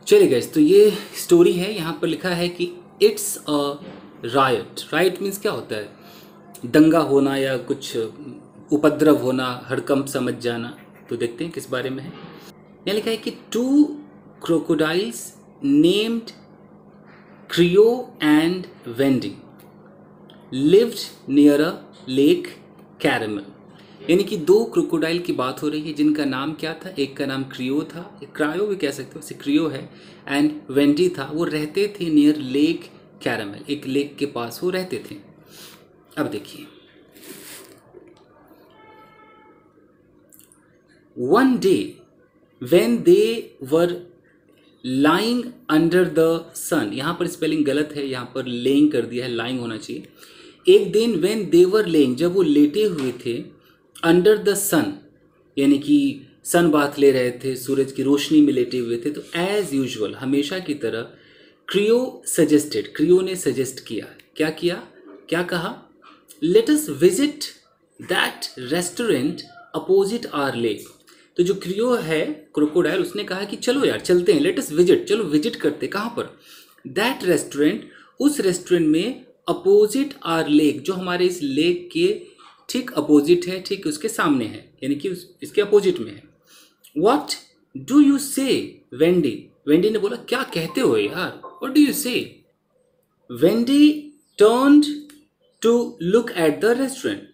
चलिए गाइस, तो ये स्टोरी है। यहाँ पर लिखा है कि it's a riot. Riot means क्या होता है? दंगा होना या कुछ उपद्रव होना, हड़कंप समझ जाना। तो देखते हैं किस बारे में है। यहाँ लिखा है कि two crocodiles named Creo and Wendy lived near a lake Caramel. यानी कि दो क्रोकोडाइल की बात हो रही है जिनका नाम क्या था? एक का नाम क्रियो था, क्रायो भी कह सकते हो, वैसे क्रियो है, एंड वेंडी था। वो रहते थे नियर लेक कैरेमल, एक लेक के पास वो रहते थे। अब देखिए, one day when they were lying under the sun, यहाँ पर स्पेलिंग गलत है, यहाँ पर लेइंग कर दिया है, लाइंग होना चाहिए। एक दिन व्हेन दे वर लेइंग, जब वो लेटे हुए थे, अंडर द सन यानी कि सन बाथ ले रहे थे, सूरज की रोशनी में लेटे हुए थे, तो एज यूजुअल हमेशा की तरह क्रियो सजेस्टेड, क्रियो ने सजेस्ट किया। क्या किया? क्या कहा? Let us visit that restaurant opposite our lake. तो जो क्रियो है क्रोकोडाइल, उसने कहा कि चलो यार चलते हैं, लेट अस विजिट, चलो विजिट करते। कहाँ पर? दैट रेस्टोरेंट, उस रेस्टोरेंट में, अपोजिट आवर लेक, जो हमारे इस लेक के ठीक अपोजिट है, ठीक उसके सामने है, यानी कि इसके अपोजिट में है। What do you say Wendy? Wendy ने बोला क्या कहते हो यार, what do you say? Wendy turned to look at the restaurant.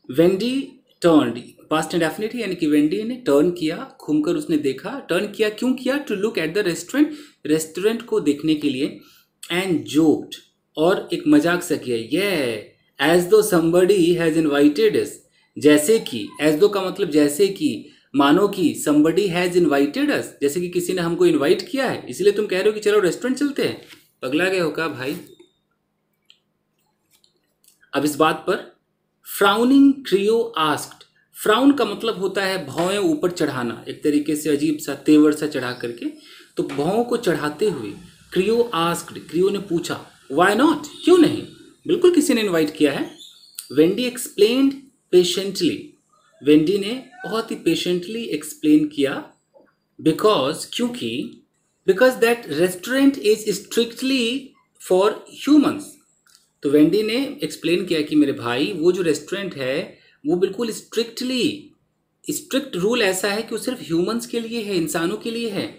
Wendy turned, past indefinite यानी कि वेंडी ने टर्न किया, घूमकर उसने देखा। टर्न किया, क्यों किया? To look at the restaurant, restaurant को देखने के लिए। एंड जोक्ड, और एक मजाक सा किया, ये एज दो somebody हैज इनवाइटेड अस। जैसे कि, एज दो का मतलब जैसे कि, मानो कि, somebody हैज इनवाइटेड अस, जैसे कि किसी ने हमको इनवाइट किया है, इसलिए तुम कह रहे हो कि चलो रेस्टोरेंट चलते हैं। पगला गए हो क्या भाई? अब इस बात पर फ्राउनिंग क्रियो आस्क्ड। फ्राउन का मतलब होता है भौएं ऊपर चढ़ाना, एक तरीके से अजीब सा तेवर सा चढ़ा करके। तो भौं को चढ़ाते हुए क्रियो आस्क्ड, क्रियो ने पूछा, व्हाई नॉट, क्यों नहीं, बिल्कुल किसी ने इनवाइट किया है। वेंडी एक्सप्लेन्ड पेशेंटली, वेंडी ने बहुत ही पेशेंटली एक्सप्लेन किया, बिकॉज, क्योंकि, because that restaurant is strictly for humans. तो वेंडी ने एक्सप्लेन किया कि मेरे भाई, वो जो रेस्टोरेंट है वो बिल्कुल स्ट्रिक्ट रूल ऐसा है कि वो सिर्फ ह्यूमंस के लिए है, इंसानों के लिए है।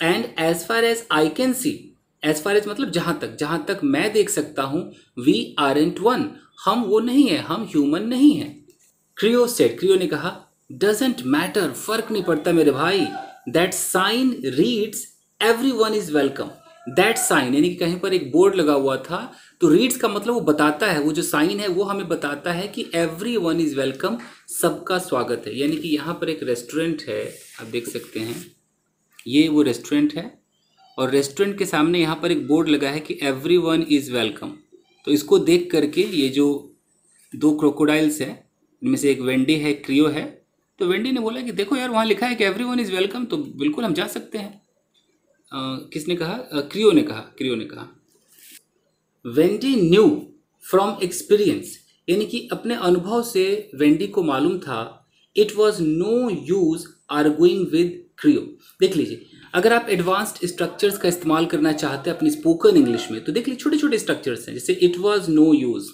And as far as I can see, as far as मतलब जहां तक मैं देख सकता हूं, वी आरंट वन, हम वो नहीं है, हम ह्यूमन नहीं है। क्रियो सेड, क्रियो ने कहा, डजेंट मैटर, फर्क नहीं पड़ता मेरे भाई, that sign reads everyone is welcome. That sign यानी कि कहीं पर एक बोर्ड लगा हुआ था, तो रीड्स का मतलब वो बताता है, वो जो साइन है वो हमें बताता है कि एवरीवन इज वेलकम, सबका स्वागत है। यानी कि यहाँ पर एक रेस्टोरेंट है, आप देख सकते हैं, ये वो रेस्टोरेंट है, और रेस्टोरेंट के सामने यहाँ पर एक बोर्ड लगा है कि एवरीवन इज वेलकम। तो इसको देख करके ये जो दो क्रोकोडाइल्स हैं, इनमें से एक वेंडी है, क्रियो है, तो वेंडी ने बोला कि देखो यार, वहाँ लिखा है कि एवरीवन इज वेलकम, तो बिल्कुल हम जा सकते हैं। किसने कहा? क्रियो ने कहा, क्रियो ने कहा। वेंडी न्यू फ्रॉम एक्सपीरियंस, यानी कि अपने अनुभव से वेंडी को मालूम था, it was no use arguing with Creo. देख लीजिए, अगर आप एडवांस्ड स्ट्रक्चर्स का इस्तेमाल करना चाहते हैं अपनी स्पोकन इंग्लिश में, तो देख लीजिए छोटे छोटे स्ट्रक्चर्स हैं, जैसे इट वॉज नो यूज,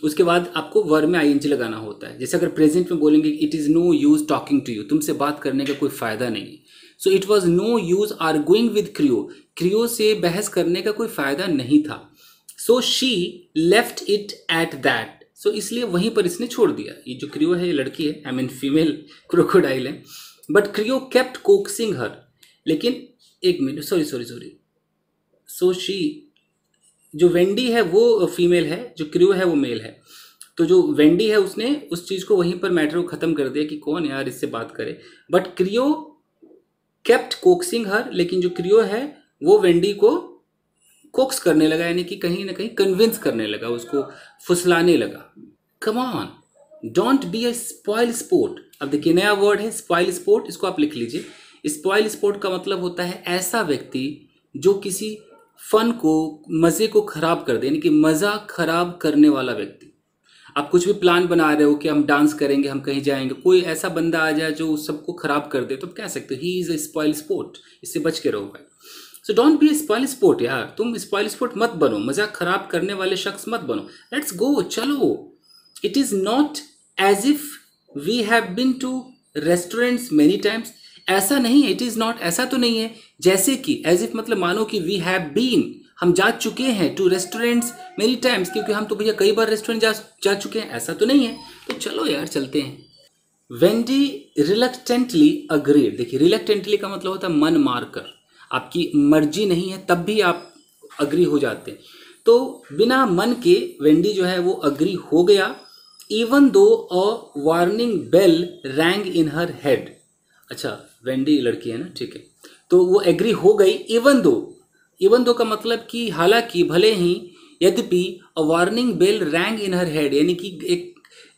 उसके बाद आपको वर्ब में आईएनजी लगाना होता है। जैसे अगर प्रेजेंट में बोलेंगे it is no use talking to you, तुमसे बात करने का कोई फ़ायदा नहीं है। So it was no use arguing with Creo, Creo से बहस करने का कोई फ़ायदा नहीं था। So she left it at that, so इसलिए वहीं पर इसने छोड़ दिया। ये जो क्रियो है, ये लड़की है, आई मीन फीमेल क्रोकोडाइल है। बट क्रियो केप्ट कोक्सिंग हर, लेकिन एक मिनट, सॉरी, सो शी, जो वेंडी है वो फीमेल है, जो क्रियो है वो मेल है। तो जो वेंडी है उसने उस चीज़ को वहीं पर मैटर को ख़त्म कर दिया कि कौन यार इससे बात करे। बट क्रियो केप्ट कोक्सिंग हर, लेकिन जो क्रियो है वो वेंडी को कोक्स करने लगा, यानी कि कहीं ना कहीं कन्विंस करने लगा, उसको फुसलाने लगा। Come on, don't be a spoil sport. अब देखिए, नया वर्ड है स्पॉइल स्पोर्ट, इसको आप लिख लीजिए। स्पॉइल स्पोर्ट का मतलब होता है ऐसा व्यक्ति जो किसी फन को, मज़े को खराब कर दे, यानी कि मज़ा खराब करने वाला व्यक्ति। आप कुछ भी प्लान बना रहे हो कि हम डांस करेंगे, हम कहीं जाएंगे, कोई ऐसा बंदा आ जाए जो सबको खराब कर दे, तो आप कह सकते हो he is a spoil sport, इससे बच के रहो भाई। So don't be spoil sport यार, तुम स्पॉइल स्पोर्ट मत बनो, मजाक खराब करने वाले शख्स मत बनो। लेट्स गो, चलो। It is not as if we have been to restaurants many times, ऐसा नहीं है। इट इज नॉट, ऐसा तो नहीं है जैसे कि, एज इफ मतलब मानो कि वी हैव बीन, हम जा चुके हैं टू रेस्टोरेंट्स मेनी टाइम्स, क्योंकि हम तो भैया कई बार रेस्टोरेंट जा चुके हैं, ऐसा तो नहीं है। तो चलो यार चलते हैं। Wendy reluctantly agreed. देखिए रिलक्टेंटली का मतलब होता है मन मारकर, आपकी मर्जी नहीं है तब भी आप अग्री हो जाते हैं। तो बिना मन के वेंडी जो है वो अग्री हो गया। Even though a warning bell rang in her head. अच्छा वेंडी लड़की है ना, ठीक है, तो वो एग्री हो गई। इवन दो का मतलब कि हालांकि, भले ही, यद्यपि, a warning bell rang in her head, यानी कि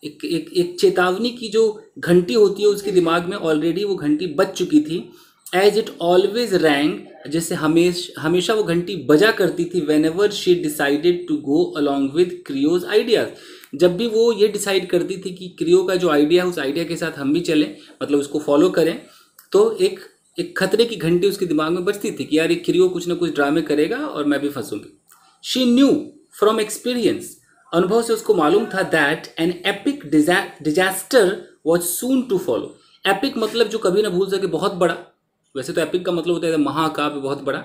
एक चेतावनी की जो घंटी होती है उसके दिमाग में ऑलरेडी वो घंटी बज चुकी थी। एज इट ऑलवेज रैंग, जैसे हमेशा वो घंटी बजा करती थी। Whenever she decided to go along with Creo's ideas, जब भी वो ये डिसाइड करती थी कि क्रियो का जो आइडिया है उस आइडिया के साथ हम भी चलें, मतलब उसको फॉलो करें, तो एक खतरे की घंटी उसके दिमाग में बजती थी कि यार ये क्रियो कुछ ना कुछ ड्रामे करेगा और मैं भी फंसूंगी। शी न्यू फ्रॉम एक्सपीरियंस, अनुभव से उसको मालूम था, that an epic disaster was soon to follow. Epic मतलब जो कभी ना भूल सके, बहुत बड़ा। वैसे तो एपिक का मतलब होता है महाकाव्य, बहुत बड़ा।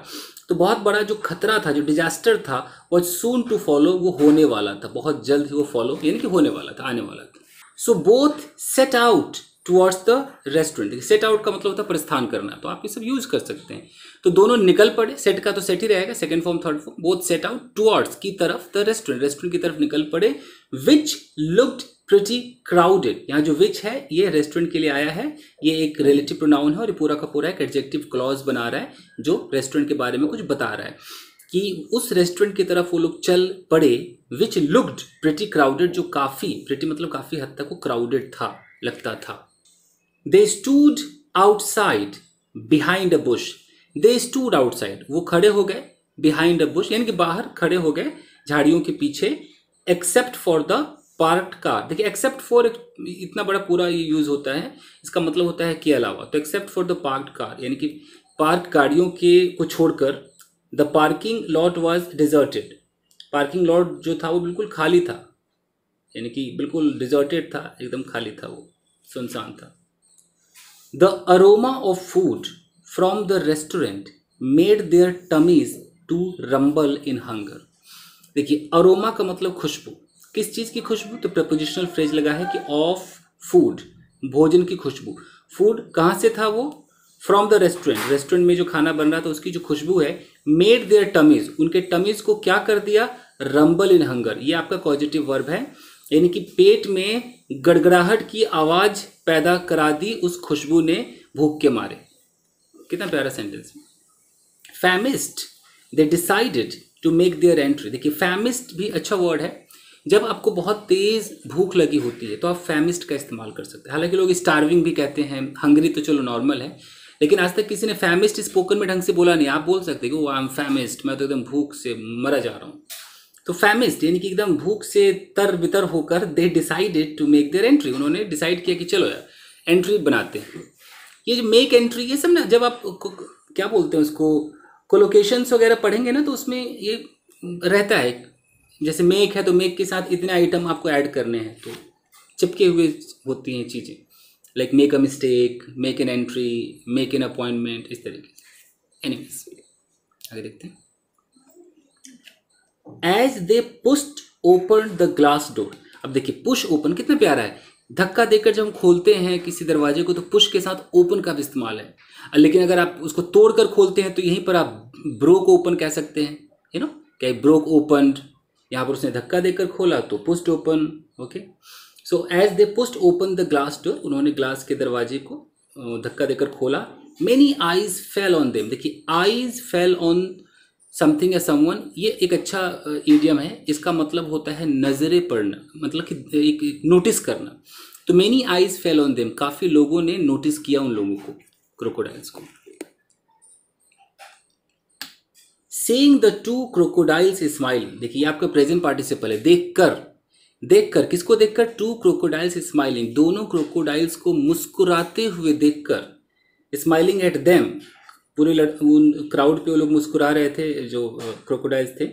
तो बहुत बड़ा जो खतरा था, जो डिजास्टर था, वॉज सून टू फॉलो, वो होने वाला था, बहुत जल्द ही वो फॉलो, यानी कि होने वाला था, आने वाला था। So both set out towards the restaurant. Set out का मतलब होता है प्रस्थान करना, तो आप ये सब यूज कर सकते हैं। तो दोनों निकल पड़े, सेट का तो सेट ही रहेगा, second form third form. Both set out towards की तरफ, द रेस्टोरेंट की तरफ निकल पड़े। विच लुक्ड प्रिटी क्राउडेड, यहाँ जो विच है ये रेस्टोरेंट के लिए आया है, ये एक रिलेटिव प्रोनाउन है और ये पूरा का पूरा एक एडजेक्टिव क्लॉज बना रहा है जो रेस्टोरेंट के बारे में कुछ बता रहा है कि उस रेस्टोरेंट की तरफ वो लोग चल पड़े। विच लुक्ड प्रिटी क्राउडेड, जो काफी, प्रिटी मतलब काफी हद तक वो क्राउडेड था, लगता था। They stood outside behind a bush. They stood outside, वो खड़े हो गए, बिहाइंड अ बुश यानी कि बाहर खड़े हो गए झाड़ियों के पीछे। Except for the parked car, देखिए एक्सेप्ट फॉर इतना बड़ा पूरा ये यूज होता है, इसका मतलब होता है के अलावा। तो except for the parked car यानी कि पार्क गाड़ियों के को छोड़कर। The parking lot was deserted, parking lot जो था वो बिल्कुल खाली था, यानी कि बिल्कुल डिजर्टेड था, एकदम खाली था, वो सुनसान था। The aroma of food from the restaurant made their tummies to rumble in hunger. देखिए अरोमा का मतलब खुशबू, किस चीज़ की खुशबू, तो प्रपोजिशनल फ्रेज लगा है कि ऑफ फूड, भोजन की खुशबू। फूड कहाँ से था वो, फ्रॉम द रेस्टोरेंट, रेस्टोरेंट में जो खाना बन रहा था उसकी जो खुशबू है। मेड देयर टमीज, उनके टमीज को क्या कर दिया, रंबल इन हंगर, ये आपका पॉजिटिव वर्ब है, यानी कि पेट में गड़गड़ाहट की आवाज पैदा करा दी उस खुशबू ने भूख के मारे। कितना प्यारा sentence. Famished they decided to make their entry. देखिए फैमिस्ट भी अच्छा वर्ड है, जब आपको बहुत तेज भूख लगी होती है तो आप फैमिस्ट का इस्तेमाल कर सकते हैं। हालांकि लोग स्टार्विंग भी कहते हैं, हंगरी तो चलो नॉर्मल है, लेकिन आज तक किसी ने फैमिस्ट स्पोकन में ढंग से बोला नहीं। आप बोल सकते कि वो आई एम फैमिस्ट, मैं तो एकदम भूख से मरा जा रहा हूँ। तो फैमिस्ट यानी कि एकदम भूख से तर बितर होकर, they decided to make their entry, उन्होंने डिसाइड किया कि चलो यार एंट्री बनाते हैं। ये जो मेक एंट्री ये सब ना, जब आप क्या बोलते हैं उसको, कोलोकेशंस वगैरह पढ़ेंगे ना, तो उसमें ये रहता है, जैसे मेक है तो मेक के साथ इतने आइटम आपको ऐड करने हैं, तो चिपके हुए होती हैं चीज़ें, like make a mistake, make an entry, make an appointment, इस तरीके से। एनीवेज आगे देखते हैं। As they pushed open the glass door. अब देखिए पुश ओपन कितना प्यारा है, धक्का देकर जब हम खोलते हैं किसी दरवाजे को तो पुश के साथ ओपन का भी इस्तेमाल है, लेकिन अगर आप उसको तोड़कर खोलते हैं तो यहीं पर आप ब्रोक ओपन कह सकते हैं, यू नो, क्या ब्रोक ओपन, यहाँ पर उसने धक्का देकर खोला तो pushed open. Okay, so as they pushed open the glass door, उन्होंने ग्लास के दरवाजे को धक्का देकर खोला। Many eyes fell on them. देखिए आईज फेल ऑन समथिंग या समवन, ये एक अच्छा इडियम है, इसका मतलब होता है नजरें पड़ना, मतलब कि एक नोटिस करना। तो many eyes fell on them, काफी लोगों ने नोटिस किया उन लोगों को, क्रोकोडाइल्स को। Saying the two crocodiles smiling, देखिए आपका प्रेजेंट पार्टिसिपल है, देखकर किसको देखकर, टू क्रोकोडाइल्स स्माइलिंग, दोनों क्रोकोडाइल्स को मुस्कुराते हुए देखकर, स्माइलिंग एट देम, उन क्राउड पे वो लोग मुस्कुरा रहे थे जो क्रोकोडाइल्स थे।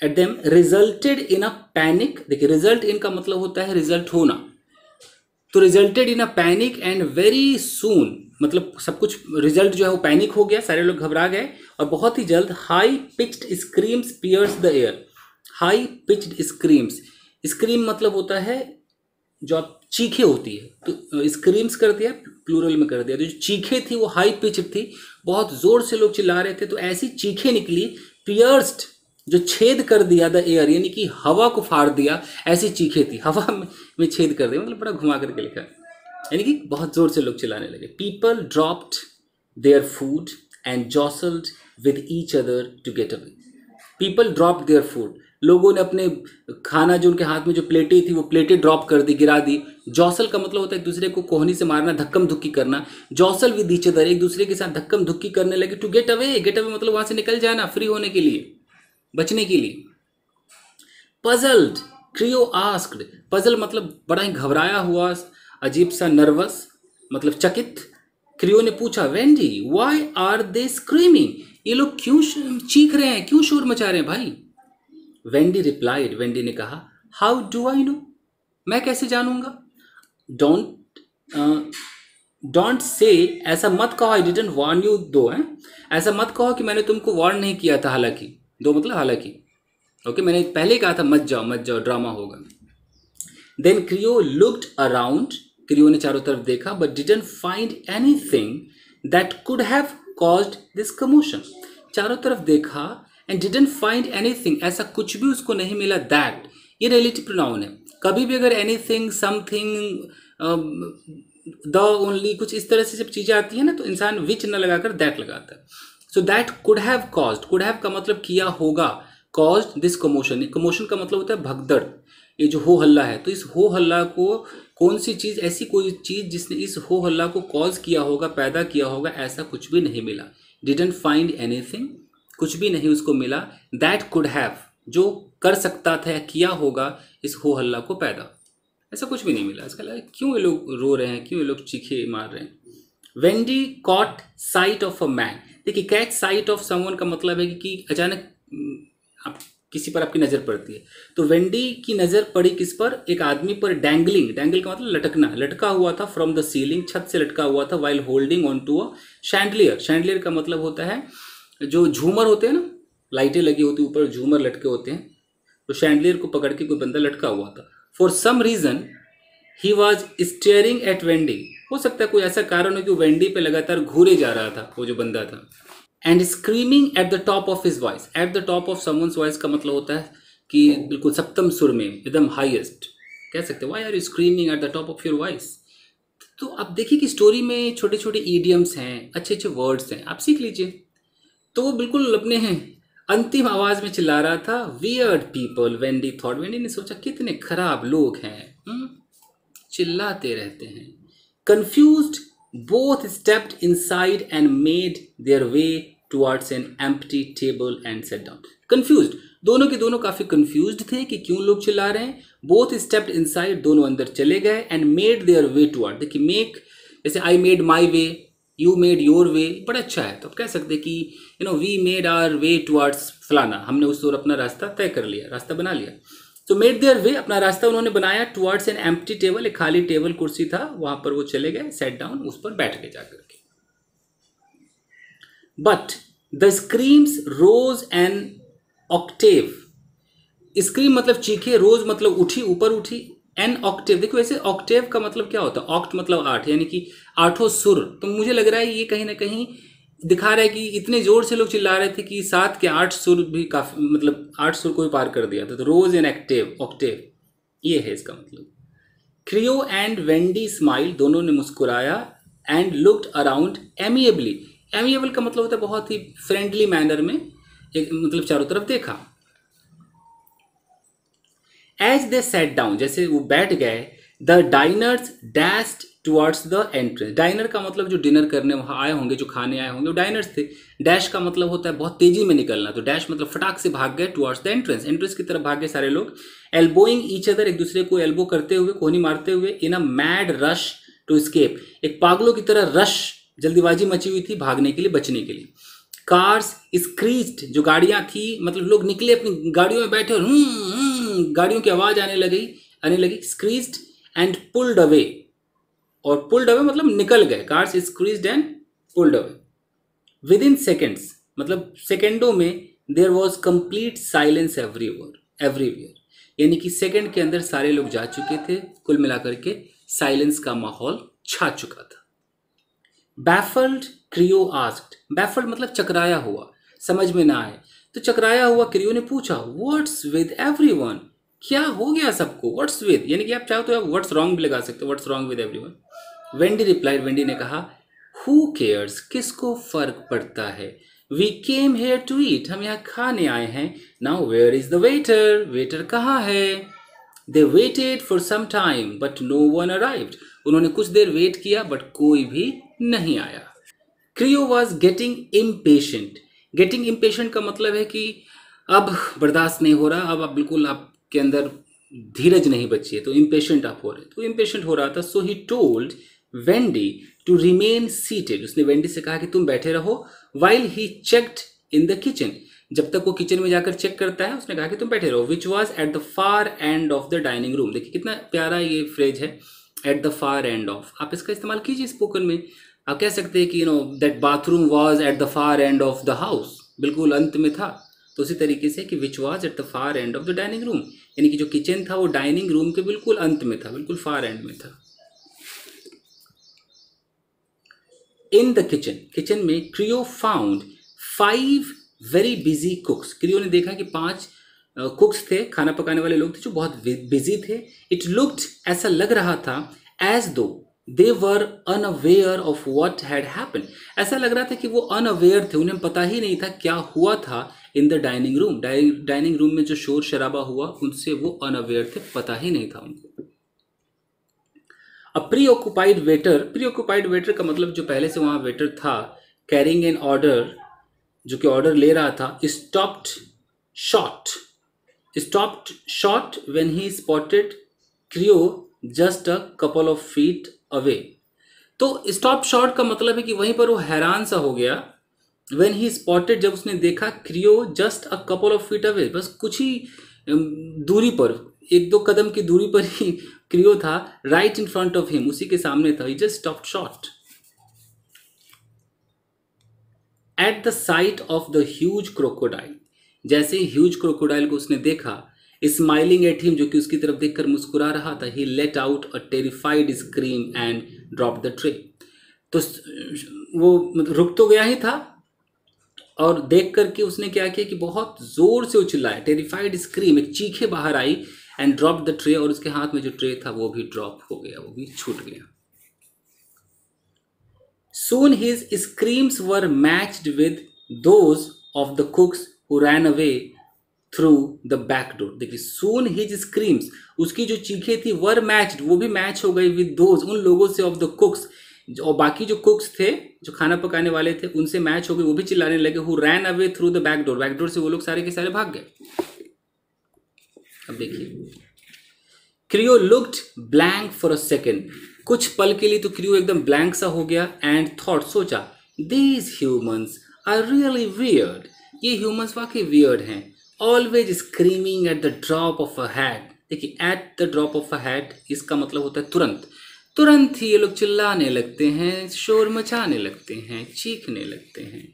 At them resulted in a panic. देखिए रिजल्ट इन का मतलब होता है रिजल्ट होना, तो resulted in a panic and very soon, मतलब सब कुछ रिजल्ट जो है वो पैनिक हो गया, सारे लोग घबरा गए और बहुत ही जल्द high pitched screams pierce the air. High pitched screams, scream मतलब होता है जो आप चीखे होती है, तो स्क्रीम्स कर दिया प्लूरल में कर दिया, तो जो चीखे थी वो हाई पिच्ड थी, बहुत जोर से लोग चिल्ला रहे थे, तो ऐसी चीखे निकली, पियर्स्ड जो छेद कर दिया द एयर, यानी कि हवा को फाड़ दिया, ऐसी चीखे थी, हवा में छेद कर दिया, मतलब बड़ा घुमा करके लिखा, यानी कि बहुत जोर से लोग चिल्लाने लगे। People dropped their food and jostled with each other to get away. People dropped their food, लोगों ने अपने खाना जो उनके हाथ में जो प्लेटें थी वो प्लेटें ड्रॉप कर दी, गिरा दी। जॉसल का मतलब होता है एक दूसरे को कोहनी से मारना, धक्कम धुक्की करना। जॉसल विद ईच अदर, एक दूसरे के साथ धक्कम धुक्की करने लगे। To get away, get away मतलब वहां से निकल जाना, फ्री होने के लिए, बचने के लिए। पजल्ड, क्रियो आस्क्ड, पजल मतलब बड़ा ही घबराया हुआ, अजीब सा, नर्वस मतलब चकित। क्रियो ने पूछा, Wendy why are they screaming, ये लोग क्यों चीख रहे हैं, क्यों शोर मचा रहे हैं भाई। वेंडी रिप्लाइड, वेंडी ने कहा, हाउ डू आई नो, मैं कैसे जानूंगा। डोंट से, ऐसा मत कहो, आई डिडंट वार्न यू दो, है ऐसा मत कहो कि मैंने तुमको वार्न नहीं किया था, हालांकि, दो मतलब हालांकि, ओके मैंने पहले कहा था मत जाओ मत जाओ, ड्रामा होगा। Then Creo looked around, Creo ने चारों तरफ देखा, but didn't find anything that could have caused this commotion. चारों तरफ देखा एंड डिडंट फाइंड एनीथिंग, ऐसा कुछ भी उसको नहीं मिला। दैट, ये रिलेटिव प्रोनाउन है, कभी भी अगर एनीथिंग, समथिंग, द ओनली, कुछ इस तरह से जब चीजें आती है ना तो इंसान विच न लगाकर दैट लगाता है। So that could have caused, could have का मतलब किया होगा, कॉज्ड दिस कमोशन, कमोशन का मतलब होता है भगदड़, ये जो हो हल्ला है, तो इस हो हल्ला को कौन सी चीज, ऐसी कोई चीज जिसने इस हो हल्ला को कॉज किया होगा, पैदा किया होगा, ऐसा कुछ भी नहीं मिला। डिडंट फाइंड एनीथिंग, कुछ भी नहीं उसको मिला। दैट कुड हैव, जो कर सकता था या किया होगा इस हो हल्ला को पैदा, ऐसा कुछ भी नहीं मिला। इसका लगा क्यों ये लोग रो रहे हैं, क्यों ये लोग चीखे मार रहे हैं। Wendy caught sight of a man, देखिए कैच साइट ऑफ समवन का मतलब है कि अचानक आप किसी पर आपकी नज़र पड़ती है, तो वेंडी की नज़र पड़ी किस पर, एक आदमी पर। डैंगलिंग, डैंगल का मतलब लटकना, लटका हुआ था, फ्रॉम द सीलिंग, छत से लटका हुआ था। While holding on to a chandelier, chandelier का मतलब होता है जो झूमर होते हैं ना, लाइटें लगी होती ऊपर, झूमर लटके होते हैं, तो शैंडलियर को पकड़ के कोई बंदा लटका हुआ था। For some reason he was staring at Wendy, हो सकता है कोई ऐसा कारण हो कि वेंडी पे लगातार घूरे जा रहा था वो जो बंदा था। And screaming at the top of his voice, eight the top of someone's voice का मतलब होता है कि बिल्कुल सप्तम सुर में, एकदम हाईएस्ट कह सकते हैं। Why are you screaming at the top of your voice. तो आप देखिए कि स्टोरी में छोटे छोटे ईडियम्स हैं, अच्छे अच्छे वर्ड्स हैं, आप सीख लीजिए। तो वो बिल्कुल अपने हैं अंतिम आवाज में चिल्ला रहा था, weird people, Wendy thought, Wendy ने सोचा कितने खराब लोग हैं, चिल्लाते रहते हैं। Confused both stepped inside and made their way towards an empty table and set down. Confused, दोनों के दोनों काफी कंफ्यूज्ड थे कि क्यों लोग चिल्ला रहे हैं। बोथ स्टेप्ड इनसाइड, दोनों अंदर चले गए, and made their way toward, देखिए मेक जैसे I made my way, you made your way, बड़ा अच्छा है। तो आप कह सकते हैं कि we made our way towards फलाना, हमने उस ओर अपना रास्ता तय कर लिया, रास्ता बना लिया। तो मेड देयर वे, अपना रास्ता उन्होंने बनाया, टुवर्ड्स एन एम्प्टी टेबल, एक खाली टेबल कुर्सी था वहां पर वो चले गए, सेट डाउन, उस पर बैठ गए जाकर के। But the screams rose an octave, scream मतलब चीखे, रोज मतलब उठी, ऊपर उठी, एन ऑक्टेव, देखो वैसे ऑक्टेव का मतलब क्या होता है, ऑक्ट मतलब 8, यानी कि 8 सुर। तो मुझे लग रहा है ये कहीं ना कहीं दिखा रहा है कि इतने जोर से लोग चिल्ला रहे थे कि 7 के 8 सुर भी काफी, मतलब 8 सुर को भी पार कर दिया था। तो रोज एन एक्टिव, ऑक्टेव, ये है इसका मतलब। क्रियो एंड वेंडी स्माइल, दोनों ने मुस्कुराया, एंड लुक्ड अराउंड एमिएबली, एमिएबल का मतलब होता है बहुत ही फ्रेंडली मैनर में, एक मतलब चारों तरफ देखा। एज दे सेट डाउन, जैसे वो बैठ गए, the diners dashed towards the entrance, dinar का मतलब जो डिनर करने वहां आए होंगे, जो खाने आए होंगे, वो डाइनर्स थे। डैश का मतलब होता है बहुत तेजी में निकलना, तो डैश मतलब फटाक से भाग गए टुवर्ड्स द एंट्रेंस, एंट्रेंस की तरफ भाग गए सारे लोग। एल्बोइंग ईच अदर, एक दूसरे को एल्बो करते हुए, कोहनी मारते हुए, in a mad rush to escape, एक पागलों की तरह रश जल्दीबाजी मची हुई थी भागने के लिए, बचने के लिए। कार्स स्क्रीच्ड, जो गाड़ियां थी, मतलब लोग निकले अपनी गाड़ियों में बैठे और गाड़ियों की आवाज आने लगी। स्क्रीच्ड एंड पुल्ड अवे, और पुल्ड अवे मतलब निकल गए। Cars screeched and pulled away. Within seconds, मतलब सेकेंडों में, there was complete silence everywhere, यानी कि सेकंड के अंदर सारे लोग जा चुके थे। कुल मिलाकर के साइलेंस का माहौल छा चुका था। बैफल्ड क्रियो आस्क्ड, बैफल्ड मतलब चकराया हुआ, समझ में ना आए तो चकराया हुआ क्रियो ने पूछा, व्हाट्स विद एवरीवन, क्या हो गया सबको। व्हाट्स विद यानी कि आप चाहो तो आप व्हाट्स रॉन्ग भी लगा सकते हो, what's wrong with everyone. Wendy replied, Wendy ने कहा, हु केयर्स, किसको फर्क पड़ता है। We came here to eat, हम यहाँ खाने आए हैं। Now where is the waiter, waiter कहाँ है। They waited for some time but no one arrived, उन्होंने कुछ देर वेट किया बट कोई भी नहीं आया। Creo was getting impatient, getting impatient का मतलब है कि अब बर्दाश्त नहीं हो रहा, अब आप बिल्कुल, आपके अंदर धीरज नहीं बची है, तो इम्पेशेंट आप हो रहे, तो इम्पेशेंट हो रहा था। So he told Wendy to remain seated, उसने वेंडी से कहा कि तुम बैठे रहो। While he checked in the kitchen, जब तक वो किचन में जाकर चेक करता है, उसने कहा कि तुम बैठे रहो। Which was at the far end of the dining room, देखिए कितना प्यारा ये फ्रेज है, at the far end of. आप इसका इस्तेमाल कीजिए स्पोकन में। आप कह सकते हैं कि that bathroom was at the far end of the house, बिल्कुल अंत में था। तो उसी तरीके से कि which was at the far end of the dining room, यानी कि जो किचन था वो डाइनिंग रूम के बिल्कुल अंत में था, बिल्कुल फार एंड में था। इन द किचन, किचन में Creo found 5 very busy cooks, Creo ने देखा कि 5 कुक्स थे, खाना पकाने वाले लोग थे जो बहुत बिजी थे। इट लुक्ड, ऐसा लग रहा था, as though they were unaware of what had happened, ऐसा लग रहा था कि वो अनअवेयर थे, उन्हें पता ही नहीं था क्या हुआ था। In the dining room, dining room में जो शोर शराबा हुआ उनसे वो अनअवेयर थे, पता ही नहीं था उनको। अ प्रीऑक्युपाइड वेटर, प्रीऑक्युपाइड वेटर का मतलब जो पहले से वहां वेटर था, कैरिंग एन ऑर्डर, जो कि ऑर्डर ले रहा था, stopped short when he spotted Creo just a couple of feet away. तो स्टॉप शॉर्ट का मतलब है कि वहीं पर वो हैरान सा हो गया। व्हेन ही स्पॉटेड, जब उसने देखा Creo just a couple of feet away, बस कुछ ही दूरी पर, 1-2 कदम की दूरी पर ही क्रियो था। Right in front of him, उसी के सामने था। He just stopped short at the sight of the huge crocodile, जैसे ही ह्यूज क्रोकोडाइल को उसने देखा, स्माइलिंग एट हिम, जो कि उसकी तरफ देखकर मुस्कुरा रहा था, he let out a terrified scream and drop the tray. तो वो मतलब रुक तो गया ही था, और देख करके उसने क्या किया कि बहुत जोर से चिल्लाया, टेरिफाइड स्क्रीम, एक चीखे बाहर आई, एंड ड्रॉप द ट्रे, और उसके हाथ में जो ट्रे था वो भी ड्रॉप हो गया, वो भी छूट गया। Soon his screams were matched with those of the cooks who ran away through the back door। देखिए, soon his screams, उसकी जो चीखें थी, were matched, वो भी मैच हो गई with those, उन लोगों से, of the cooks, और बाकी जो कुक्स थे, जो खाना पकाने वाले थे, उनसे मैच हो गई, वो भी चिल्लाने लगे। who ran away through the back door, back door से वो लोग सारे के सारे भाग गए। अब देखिए, Creo looked blank for a second, कुछ पल के लिए तो क्रियो एकदम ब्लैंक सा हो गया। एंड थॉट, सोचा, these humans are really weird, ये ह्यूमंस वाकई वियर्ड हैं। Always screaming at the drop of a hat, देखिए at the drop of a hat, इसका मतलब होता है तुरंत, तुरंत ही ये लोग चिल्लाने लगते हैं, शोर मचाने लगते हैं, चीखने लगते हैं।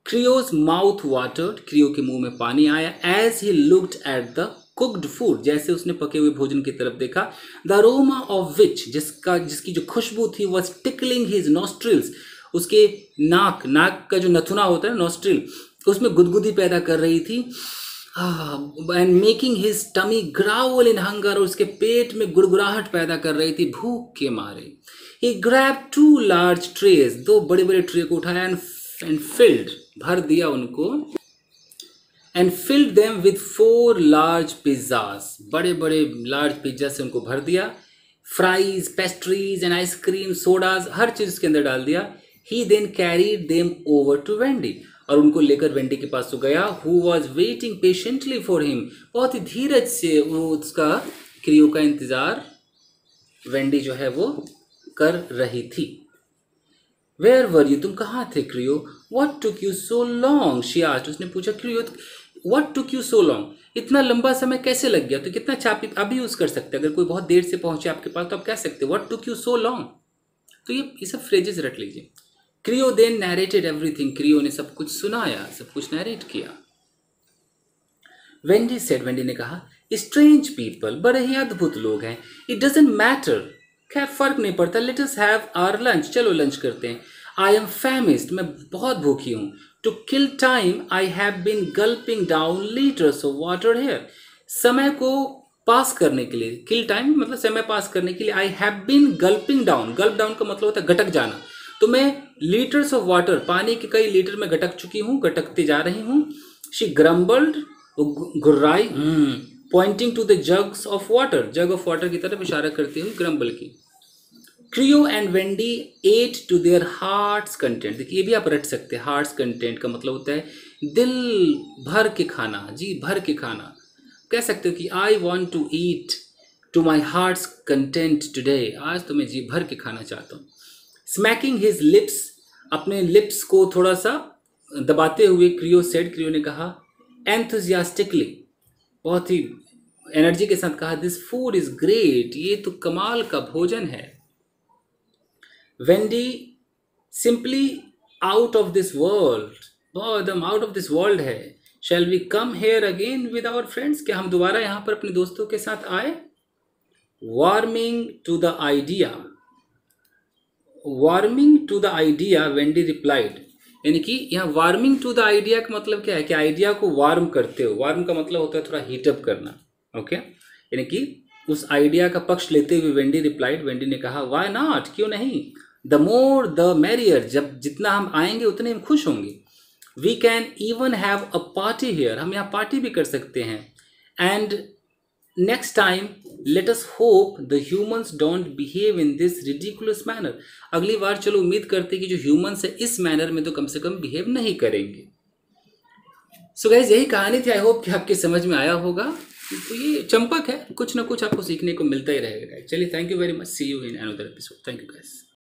क्रियोज माउथ वाटर्ड, क्रियो के मुंह में पानी आया। As he looked at the cooked food, जैसे उसने पके हुए भोजन की तरफ देखा। द अरोमा ऑफ विच, जिसकी जो खुशबू थी, वॉज टिकलिंग हिज नॉस्ट्रिल्स, उसके नाक का जो नथुना होता है, नॉस्ट्रिल, उसमें गुदगुदी पैदा कर रही थी। And making his tummy growl in hunger, और उसके पेट में गुड़गुड़ाहट पैदा कर रही थी भूख के मारे। ही ग्रैब 2 लार्ज ट्रेज, 2 बड़े बड़े ट्रे को उठाया, एंड फिल्ड, भर दिया उनको, and filled them with 4 large pizzas, बड़े बड़े लार्ज पिज्जा से उनको भर दिया। Fries, pastries and ice cream, sodas, हर चीज उसके अंदर डाल दिया। He then carried them over to Wendy, और उनको लेकर वेंडी के पास तो गया। Who was waiting patiently for him, बहुत ही धीरज से वो उसका, क्रियो का इंतजार वेंडी जो है वो कर रही थी। वेयर वर यू, तुम कहाँ थे Creo? What took you so long, she asked, उसने पूछा Creo what took you so long, इतना लंबा समय कैसे लग गया? तो कितना चापी अभी यूज कर सकते हैं, अगर कोई बहुत देर से पहुंचे आपके पास तो आप कह सकते हो what took you so long. तो ये सब फ्रेजेस रट लीजिए। Creo then narrated everything, Creo ने सब कुछ सुनाया, सब कुछ नैरेट किया। वेंडी सेड, वेंडी ने कहा, स्ट्रेंज पीपल, बड़े ही अद्भुत लोग हैं। इट डजेंट मैटर, खैर फर्क नहीं पड़ता। Let us have our lunch, चलो लंच करते हैं। आई एम फैमिस्ड, मैं बहुत भूखी हूँ। To kill time I have been gulping down litres of water here, समय को पास करने के लिए, किल टाइम मतलब समय पास करने के लिए, I have been gulping down, gulp down का मतलब होता है गटक जाना, तो मैं लीटर्स ऑफ वाटर, पानी के कई लीटर में गटक चुकी हूँ, गटकते जा रही हूँ। शी ग्रम्बल्ड, गुर्राई, pointing to the jugs of water, jug of water की तरफ इशारा करती हुई ग्रम्बल की। Creo and Wendy ate to their hearts content, देखिए ये भी आप रट सकते हैं, हार्ट्स कंटेंट का मतलब होता है दिल भर के खाना, जी भर के खाना। कह सकते हो कि I want to eat to my heart's content today, आज तो मैं जी भर के खाना चाहता हूँ। स्मैकिंग हिज लिप्स, अपने लिप्स को थोड़ा सा दबाते हुए क्रियो सेड, क्रियो ने कहा, एंथुजियास्टिकली, बहुत ही एनर्जी के साथ कहा, दिस फूड इज ग्रेट, ये तो कमाल का भोजन है। Wendy, simply out of this world, बहुत एकदम आउट ऑफ दिस वर्ल्ड है। Shall we come here again with our friends, क्या हम दोबारा यहाँ पर अपने दोस्तों के साथ आए? Warming to the idea, warming to the idea, Wendy replied, यानी कि यहाँ वार्मिंग टू द आइडिया का मतलब क्या है कि आइडिया को वार्म करते हो, वार्म का मतलब होता है थोड़ा हीटअप करना, ओके, यानी कि उस आइडिया का पक्ष लेते हुए वेंडी रिप्लाइड, वेंडी ने कहा, व्हाई नॉट, क्यों नहीं, द मोर द मैरियर, जब जितना हम आएंगे उतने हम खुश होंगे। We can even have a party here, हम यहाँ पार्टी भी कर सकते हैं। And next time let us hope the humans don't behave in this ridiculous manner, अगली बार चलो उम्मीद करते हैं कि जो ह्यूमंस है इस मैनर में तो कम से कम बिहेव नहीं करेंगे। सो गाइस, यही कहानी थी, आई होप कि आपके समझ में आया होगा। तो ये चंपक है, कुछ ना कुछ आपको सीखने को मिलता ही रहेगा। चलिए, thank you very much, see you in another episode, thank you guys.